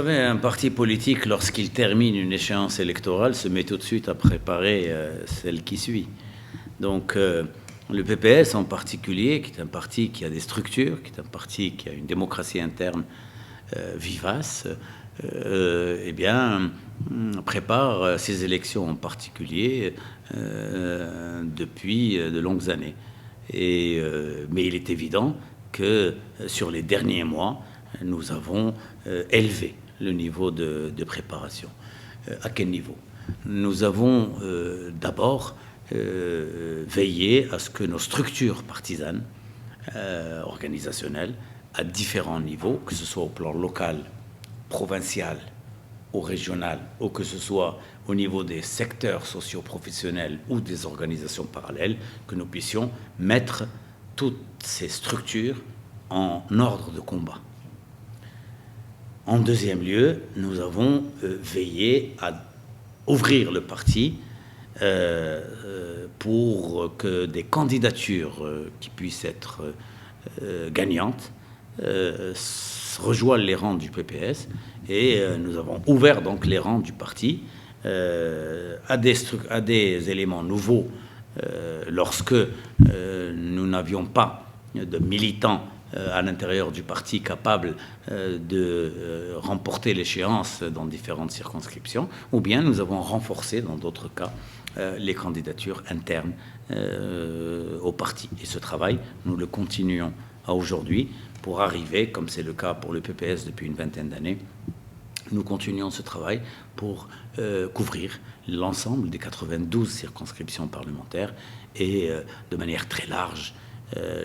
savez, un parti politique, lorsqu'il termine une échéance électorale, se met tout de suite à préparer celle qui suit. Donc, le PPS en particulier, qui est un parti qui a des structures, qui est un parti qui a une démocratie interne vivace, eh bien, prépare ces élections en particulier depuis de longues années. Mais il est évident que sur les derniers mois, nous avons élevé le niveau de préparation. À quel niveau? Nous avons d'abord veillé à ce que nos structures partisanes, organisationnelles, à différents niveaux, que ce soit au plan local, provincial ou régional, ou que ce soit au niveau des secteurs socio-professionnels ou des organisations parallèles, que nous puissions mettre toutes ces structures en ordre de combat. En deuxième lieu, nous avons veillé à ouvrir le parti pour que des candidatures qui puissent être gagnantes rejoignent les rangs du PPS, et nous avons ouvert donc les rangs du parti à des éléments nouveaux lorsque nous n'avions pas de militants à l'intérieur du parti capable de remporter l'échéance dans différentes circonscriptions, ou bien nous avons renforcé dans d'autres cas les candidatures internes au parti. Et ce travail, nous le continuons à aujourd'hui pour arriver, comme c'est le cas pour le PPS depuis une vingtaine d'années, nous continuons ce travail pour couvrir l'ensemble des 92 circonscriptions parlementaires et de manière très large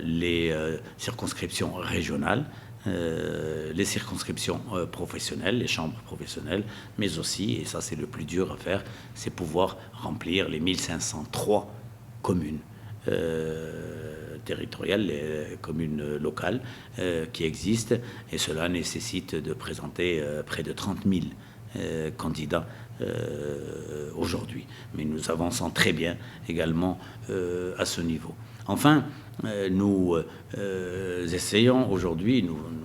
les circonscriptions régionales, les circonscriptions professionnelles, les chambres professionnelles, mais aussi, et ça c'est le plus dur à faire, c'est pouvoir remplir les 1503 communes territoriales, les communes locales qui existent, et cela nécessite de présenter près de 30 000 candidats aujourd'hui. Mais nous avançons très bien également à ce niveau. Enfin, nous essayons aujourd'hui,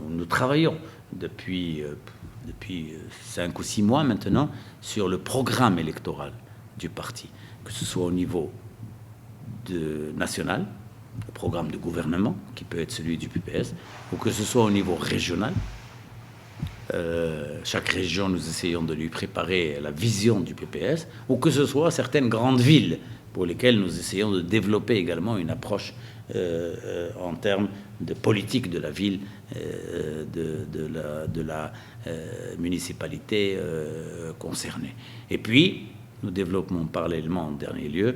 nous travaillons depuis 5 ou 6 mois maintenant sur le programme électoral du parti, que ce soit au niveau national, le programme de gouvernement, qui peut être celui du PPS, ou que ce soit au niveau régional. Chaque région, nous essayons de lui préparer la vision du PPS, ou que ce soit certaines grandes villes pour lesquelles nous essayons de développer également une approche en termes de politique de la ville, de la municipalité concernée. Et puis, nous développons parallèlement, en dernier lieu,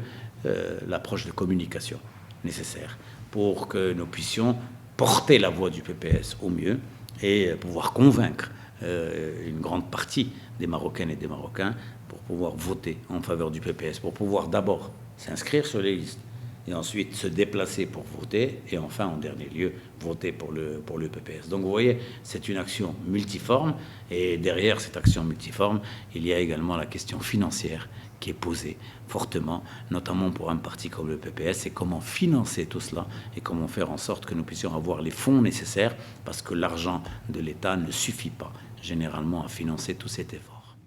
l'approche de communication nécessaire pour que nous puissions porter la voix du PPS au mieux et pouvoir convaincre une grande partie des Marocaines et des Marocains pour pouvoir voter en faveur du PPS, pour pouvoir d'abord s'inscrire sur les listes et ensuite se déplacer pour voter et enfin, en dernier lieu, voter pour le PPS. Donc vous voyez, c'est une action multiforme et derrière cette action multiforme, il y a également la question financière qui est posée fortement, notamment pour un parti comme le PPS, c'est comment financer tout cela et comment faire en sorte que nous puissions avoir les fonds nécessaires parce que l'argent de l'État ne suffit pas généralement à financer tout cet effort.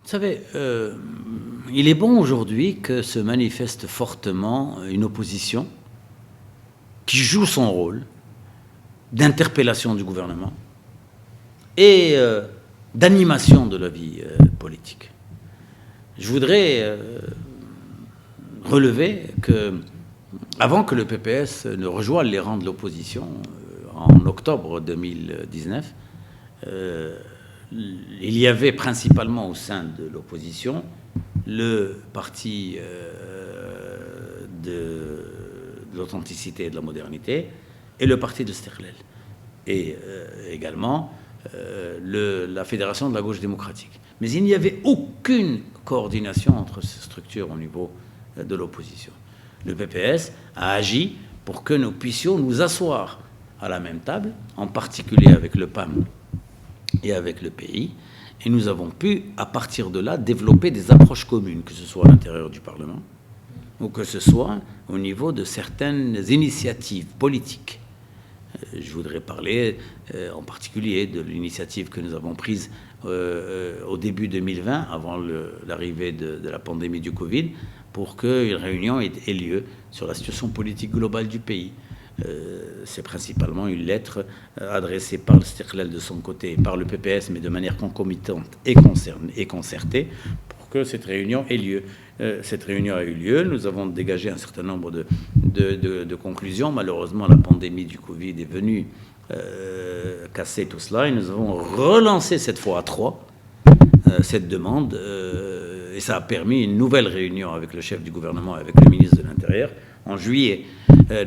Vous savez, il est bon aujourd'hui que se manifeste fortement une opposition qui joue son rôle d'interpellation du gouvernement et d'animation de la vie politique. Je voudrais relever que, avant que le PPS ne rejoigne les rangs de l'opposition en octobre 2019, il y avait principalement au sein de l'opposition le parti de l'authenticité et de la modernité et le parti de Sterlel, et également la Fédération de la gauche démocratique. Mais il n'y avait aucune coordination entre ces structures au niveau de l'opposition. Le PPS a agi pour que nous puissions nous asseoir à la même table, en particulier avec le PAM et avec le pays, et nous avons pu, à partir de là, développer des approches communes, que ce soit à l'intérieur du Parlement, ou que ce soit au niveau de certaines initiatives politiques. Je voudrais parler en particulier de l'initiative que nous avons prise au début 2020, avant l'arrivée de la pandémie du Covid, pour qu'une réunion ait lieu sur la situation politique globale du pays. C'est principalement une lettre adressée par le Stiklal de son côté, par le PPS, mais de manière concomitante et concertée, pour que cette réunion ait lieu. Cette réunion a eu lieu, nous avons dégagé un certain nombre de conclusions. Malheureusement, la pandémie du Covid est venue casser tout cela, et nous avons relancé cette fois à 3 cette demande, et ça a permis une nouvelle réunion avec le chef du gouvernement, avec le ministre de l'Intérieur, en juillet.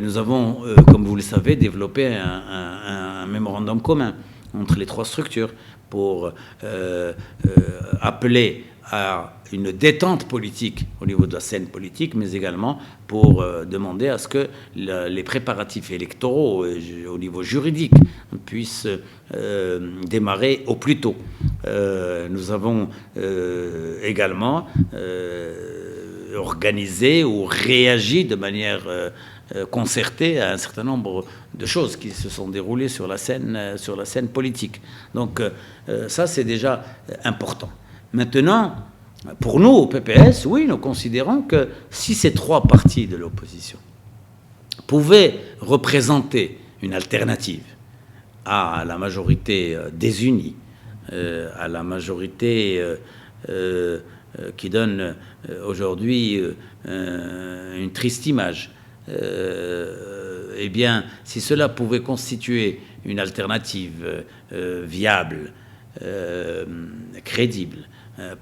Nous avons, comme vous le savez, développé un mémorandum commun entre les 3 structures pour appeler à une détente politique au niveau de la scène politique, mais également pour demander à ce que les préparatifs électoraux au niveau juridique puissent démarrer au plus tôt. Nous avons également organisé ou réagi de manière concertée à un certain nombre de choses qui se sont déroulées sur la scène politique. Donc ça, c'est déjà important. Maintenant, pour nous, au PPS, oui, nous considérons que si ces 3 partis de l'opposition pouvaient représenter une alternative à la majorité désunie, à la majorité qui donne aujourd'hui une triste image, eh bien, si cela pouvait constituer une alternative viable, crédible,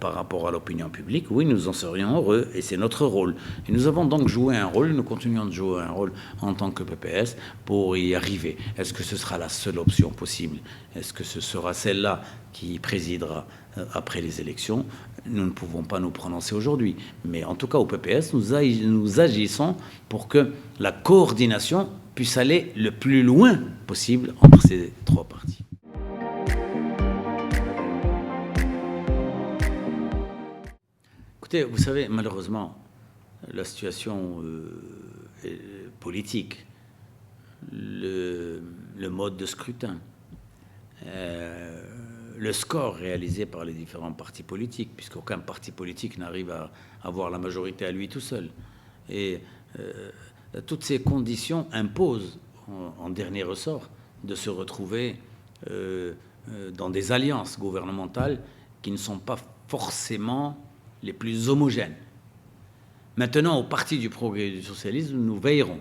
par rapport à l'opinion publique, oui, nous en serions heureux, et c'est notre rôle. Et nous avons donc joué un rôle, nous continuons de jouer un rôle en tant que PPS pour y arriver. Est-ce que ce sera la seule option possible? Est-ce que ce sera celle-là qui présidera après les élections? Nous ne pouvons pas nous prononcer aujourd'hui. Mais en tout cas, au PPS, nous agissons pour que la coordination puisse aller le plus loin possible entre ces 3 partis. Vous savez, malheureusement, la situation politique, le mode de scrutin, le score réalisé par les différents partis politiques, puisqu'aucun parti politique n'arrive à avoir la majorité à lui tout seul. Et toutes ces conditions imposent, en dernier ressort, de se retrouver dans des alliances gouvernementales qui ne sont pas forcément les plus homogènes. Maintenant, au Parti du Progrès et du Socialisme, nous veillerons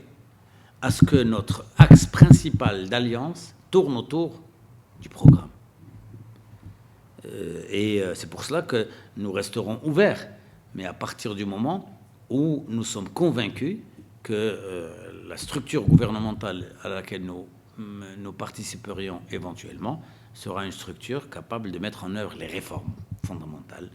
à ce que notre axe principal d'alliance tourne autour du programme. Et c'est pour cela que nous resterons ouverts, mais à partir du moment où nous sommes convaincus que la structure gouvernementale à laquelle nous participerions éventuellement sera une structure capable de mettre en œuvre les réformes fondamentales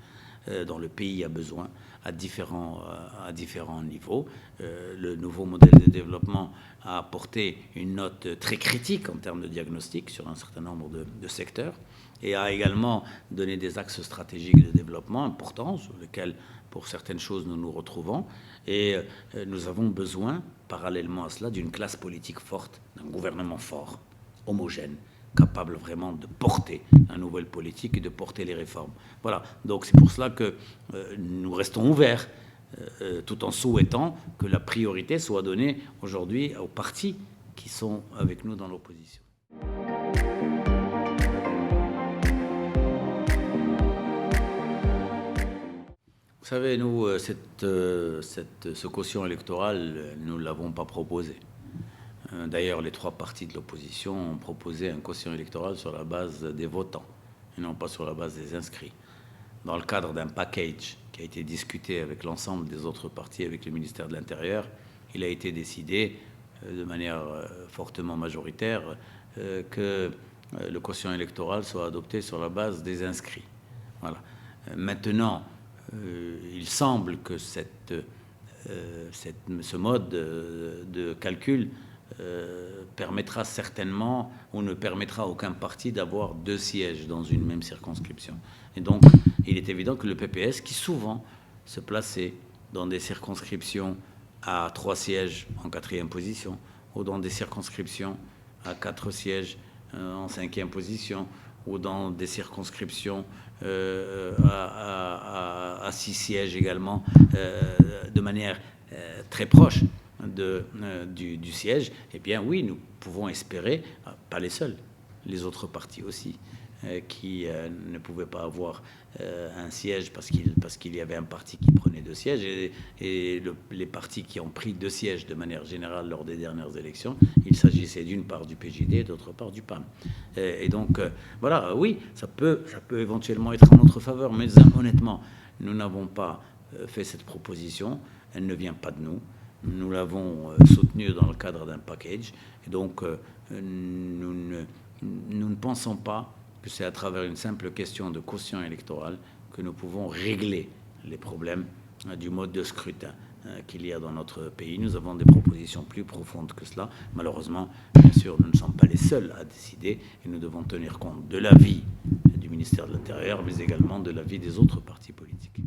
dont le pays a besoin à différents niveaux. Le nouveau modèle de développement a apporté une note très critique en termes de diagnostic sur un certain nombre de secteurs, et a également donné des axes stratégiques de développement importants sur lesquels, pour certaines choses, nous nous retrouvons. Et nous avons besoin, parallèlement à cela, d'une classe politique forte, d'un gouvernement fort, homogène, capable vraiment de porter la nouvelle politique et de porter les réformes. Voilà, donc c'est pour cela que nous restons ouverts, tout en souhaitant que la priorité soit donnée aujourd'hui aux partis qui sont avec nous dans l'opposition. Vous savez, nous, ce quotient électoral, nous ne l'avons pas proposé. D'ailleurs, les 3 partis de l'opposition ont proposé un quotient électoral sur la base des votants et non pas sur la base des inscrits. Dans le cadre d'un package qui a été discuté avec l'ensemble des autres partis, avec le ministère de l'Intérieur, il a été décidé de manière fortement majoritaire que le quotient électoral soit adopté sur la base des inscrits. Voilà. Maintenant, il semble que ce mode de calcul permettra certainement ou ne permettra à aucun parti d'avoir 2 sièges dans une même circonscription. Et donc, il est évident que le PPS, qui souvent se plaçait dans des circonscriptions à 3 sièges en 4e position, ou dans des circonscriptions à 4 sièges en 5e position, ou dans des circonscriptions à 6 sièges également, de manière très proche du siège, eh bien oui, nous pouvons espérer, pas les seuls, les autres partis aussi, qui ne pouvaient pas avoir un siège parce qu'il y avait un parti qui prenait 2 sièges, et les partis qui ont pris 2 sièges de manière générale lors des dernières élections, il s'agissait d'une part du PJD et d'autre part du PAM. Et donc, voilà, oui, ça peut éventuellement être en notre faveur, mais honnêtement, nous n'avons pas fait cette proposition, elle ne vient pas de nous. Nous l'avons soutenue dans le cadre d'un package, et donc nous ne pensons pas que c'est à travers une simple question de quotient électoral que nous pouvons régler les problèmes du mode de scrutin qu'il y a dans notre pays. Nous avons des propositions plus profondes que cela. Malheureusement, bien sûr, nous ne sommes pas les seuls à décider, et nous devons tenir compte de l'avis du ministère de l'Intérieur, mais également de l'avis des autres partis politiques.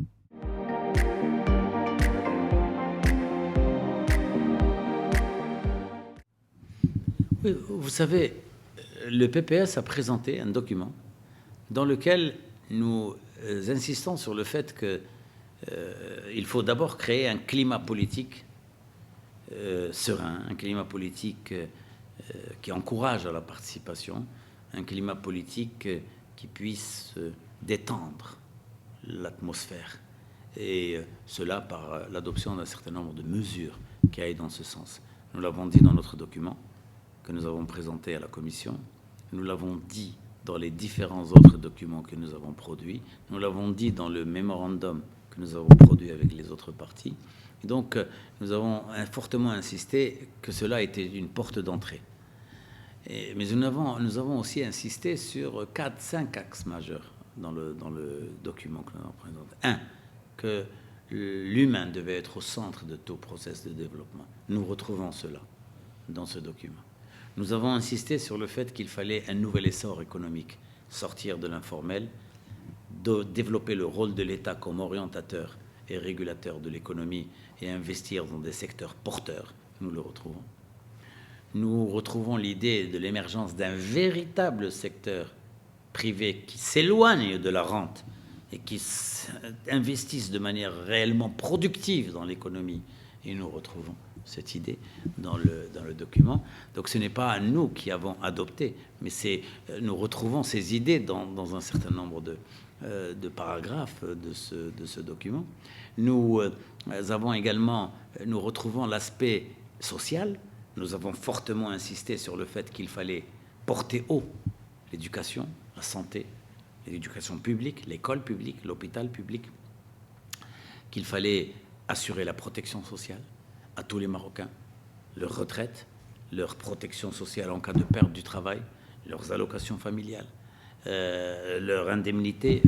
Oui, vous savez, le PPS a présenté un document dans lequel nous insistons sur le fait qu'il faut d'abord créer un climat politique serein, un climat politique qui encourage à la participation, un climat politique qui puisse détendre l'atmosphère, et cela par l'adoption d'un certain nombre de mesures qui aillent dans ce sens. Nous l'avons dit dans notre document que nous avons présenté à la Commission, nous l'avons dit dans les différents autres documents que nous avons produits, nous l'avons dit dans le mémorandum que nous avons produit avec les autres partis. Et donc, nous avons fortement insisté que cela était une porte d'entrée. Mais nous avons aussi insisté sur 4-5 axes majeurs dans le document que nous avons présenté. 1, que l'humain devait être au centre de tout processus de développement. Nous retrouvons cela dans ce document. Nous avons insisté sur le fait qu'il fallait un nouvel essor économique, sortir de l'informel, développer le rôle de l'État comme orientateur et régulateur de l'économie et investir dans des secteurs porteurs. Nous le retrouvons. Nous retrouvons l'idée de l'émergence d'un véritable secteur privé qui s'éloigne de la rente et qui investisse de manière réellement productive dans l'économie. Et nous retrouvons cette idée dans le document. Donc ce n'est pas nous qui avons adopté, mais nous retrouvons ces idées dans un certain nombre de paragraphes de ce document. Nous retrouvons l'aspect social. Nous avons fortement insisté sur le fait qu'il fallait porter haut l'éducation, la santé, l'éducation publique, l'école publique, l'hôpital public, qu'il fallait assurer la protection sociale à tous les Marocains, leur retraite, leur protection sociale en cas de perte du travail, leurs allocations familiales, leur indemnité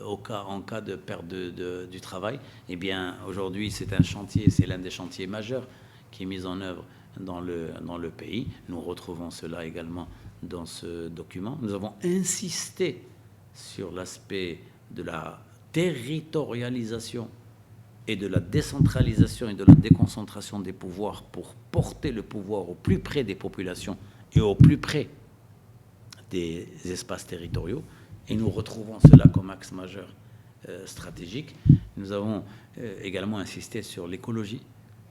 en cas de perte du travail. Eh bien, aujourd'hui, c'est l'un des chantiers majeurs qui est mis en œuvre dans le pays. Nous retrouvons cela également dans ce document. Nous avons insisté sur l'aspect de la territorialisation et de la décentralisation et de la déconcentration des pouvoirs pour porter le pouvoir au plus près des populations et au plus près des espaces territoriaux. Et nous retrouvons cela comme axe majeur stratégique. Nous avons également insisté sur l'écologie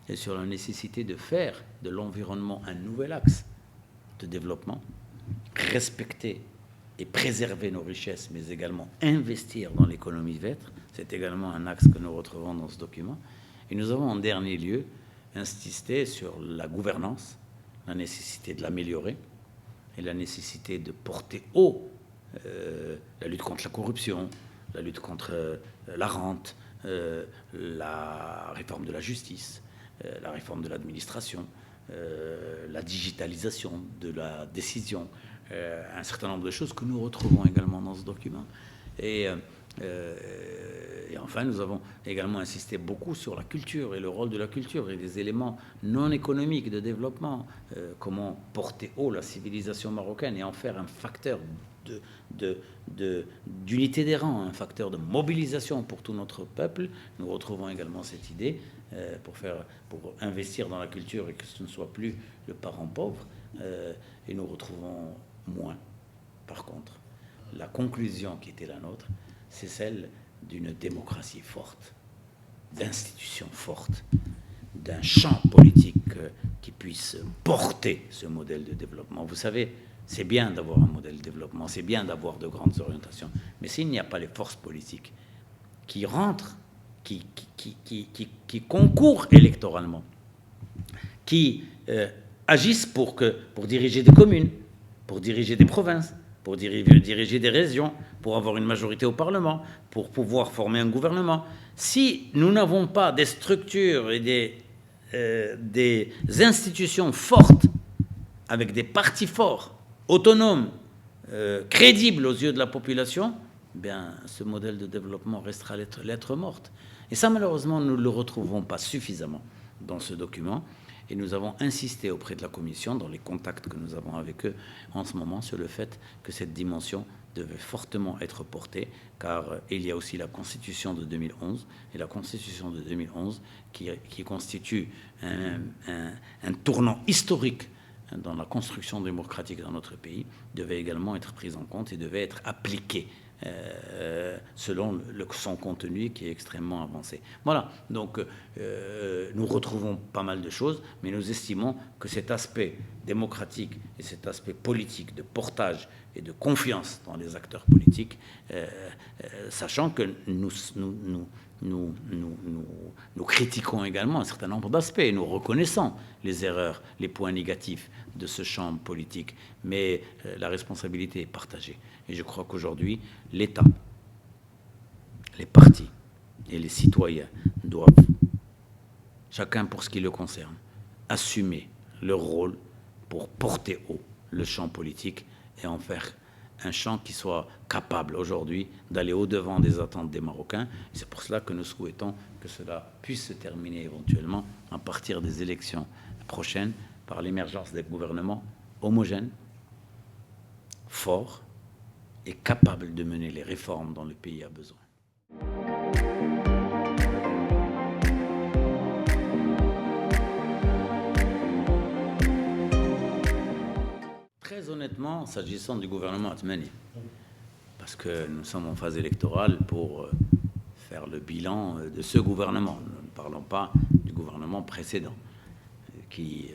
et sur la nécessité de faire de l'environnement un nouvel axe de développement, respecter et préserver nos richesses, mais également investir dans l'économie verte. C'est également un axe que nous retrouvons dans ce document. Et nous avons en dernier lieu insisté sur la gouvernance, la nécessité de l'améliorer et la nécessité de porter haut la lutte contre la corruption, la lutte contre la rente, la réforme de la justice, la réforme de l'administration, la digitalisation de la décision, un certain nombre de choses que nous retrouvons également dans ce document. Et enfin, nous avons également insisté beaucoup sur la culture et le rôle de la culture et des éléments non économiques de développement. Comment porter haut la civilisation marocaine et en faire un facteur d'unité des rangs, un facteur de mobilisation pour tout notre peuple. Nous retrouvons également cette idée pour investir dans la culture et que ce ne soit plus le parent pauvre, et nous retrouvons moins. Par contre, la conclusion qui était la nôtre, c'est celle d'une démocratie forte, d'institutions fortes, d'un champ politique qui puisse porter ce modèle de développement. Vous savez, c'est bien d'avoir un modèle de développement, c'est bien d'avoir de grandes orientations, mais s'il n'y a pas les forces politiques qui rentrent, qui concourent électoralement, qui agissent pour diriger des communes, pour diriger des provinces, pour diriger des régions, pour avoir une majorité au Parlement, pour pouvoir former un gouvernement. Si nous n'avons pas des structures et des institutions fortes, avec des partis forts, autonomes, crédibles aux yeux de la population, bien, ce modèle de développement restera lettre morte. Et ça, malheureusement, nous ne le retrouvons pas suffisamment dans ce document. Et nous avons insisté auprès de la Commission, dans les contacts que nous avons avec eux en ce moment, sur le fait que cette dimension devait fortement être portée, car il y a aussi la Constitution de 2011, et la Constitution de 2011 qui constitue un tournant historique dans la construction démocratique dans notre pays, devait également être prise en compte et devait être appliquée selon son contenu qui est extrêmement avancé. Voilà, donc nous retrouvons pas mal de choses, mais nous estimons que cet aspect démocratique et cet aspect politique de portage et de confiance dans les acteurs politiques, sachant que nous critiquons également un certain nombre d'aspects, nous reconnaissons les erreurs, les points négatifs de ce champ politique, mais la responsabilité est partagée. Et je crois qu'aujourd'hui, l'État, les partis et les citoyens doivent, chacun pour ce qui le concerne, assumer leur rôle pour porter haut le champ politique et en faire un champ qui soit capable aujourd'hui d'aller au-devant des attentes des Marocains. C'est pour cela que nous souhaitons que cela puisse se terminer éventuellement à partir des élections prochaines par l'émergence des gouvernements homogènes, forts et capables de mener les réformes dont le pays a besoin. Très honnêtement, s'agissant du gouvernement Atmani, parce que nous sommes en phase électorale pour faire le bilan de ce gouvernement. Nous ne parlons pas du gouvernement précédent, qui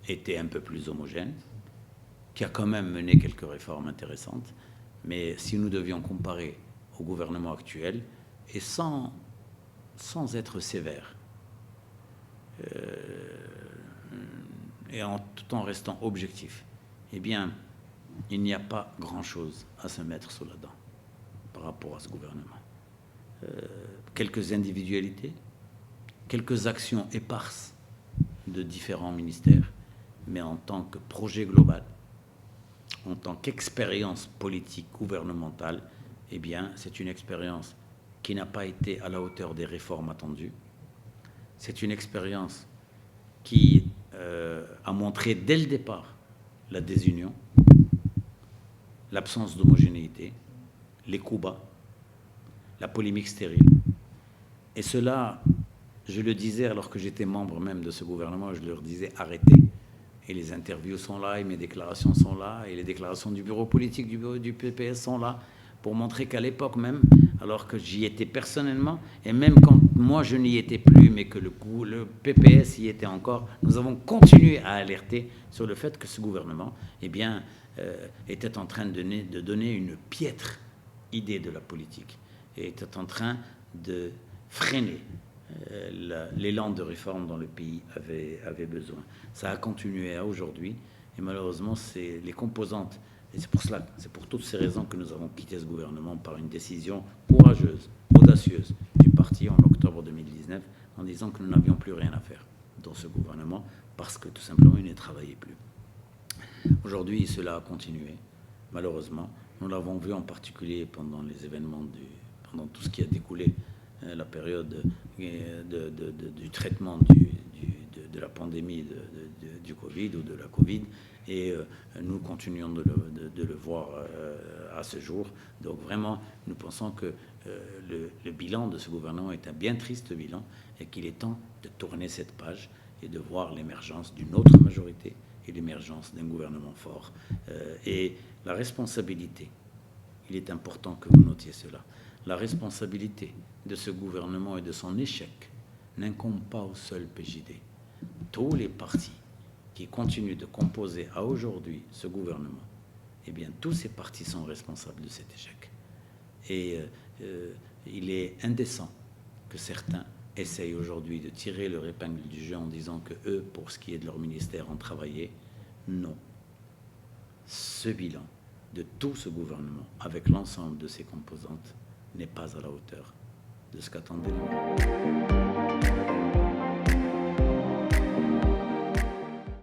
était un peu plus homogène, qui a quand même mené quelques réformes intéressantes, mais si nous devions comparer au gouvernement actuel, et sans être sévère, et tout en restant objectif, eh bien, il n'y a pas grand-chose à se mettre sous la dent par rapport à ce gouvernement. Quelques individualités, quelques actions éparses de différents ministères, mais en tant que projet global, en tant qu'expérience politique gouvernementale, eh bien, c'est une expérience qui n'a pas été à la hauteur des réformes attendues. C'est une expérience qui a montré dès le départ la désunion, l'absence d'homogénéité, les coups bas, la polémique stérile. Et cela, je le disais alors que j'étais membre même de ce gouvernement, je leur disais arrêtez. Et les interviews sont là, et mes déclarations sont là, et les déclarations du bureau politique du PPS sont là, pour montrer qu'à l'époque même, alors que j'y étais personnellement, et même quand moi je n'y étais plus, mais que le PPS y était encore, nous avons continué à alerter sur le fait que ce gouvernement, eh bien, était en train de donner une piètre idée de la politique, et était en train de freiner l'élan de réforme dont le pays avait besoin. Ça a continué à aujourd'hui, et malheureusement, c'est les composantes. Et c'est pour toutes ces raisons que nous avons quitté ce gouvernement par une décision courageuse, audacieuse du parti en octobre 2019, en disant que nous n'avions plus rien à faire dans ce gouvernement, parce que tout simplement, il ne travaillait plus. Aujourd'hui, cela a continué, malheureusement. Nous l'avons vu en particulier pendant les événements, pendant tout ce qui a découlé, la période du traitement de la pandémie du Covid ou de la Covid, et nous continuons de le voir à ce jour. Donc vraiment, nous pensons que le bilan de ce gouvernement est un bien triste bilan et qu'il est temps de tourner cette page et de voir l'émergence d'une autre majorité et l'émergence d'un gouvernement fort. Et la responsabilité, il est important que vous notiez cela, la responsabilité de ce gouvernement et de son échec n'incombe pas au seul PJD. Tous les partis qui continuent de composer à aujourd'hui ce gouvernement, eh bien, tous ces partis sont responsables de cet échec. Et il est indécent que certains essayent aujourd'hui de tirer leur épingle du jeu en disant que eux, pour ce qui est de leur ministère, ont travaillé. Non. Ce bilan de tout ce gouvernement, avec l'ensemble de ses composantes, n'est pas à la hauteur de ce qu'attendaient les gens.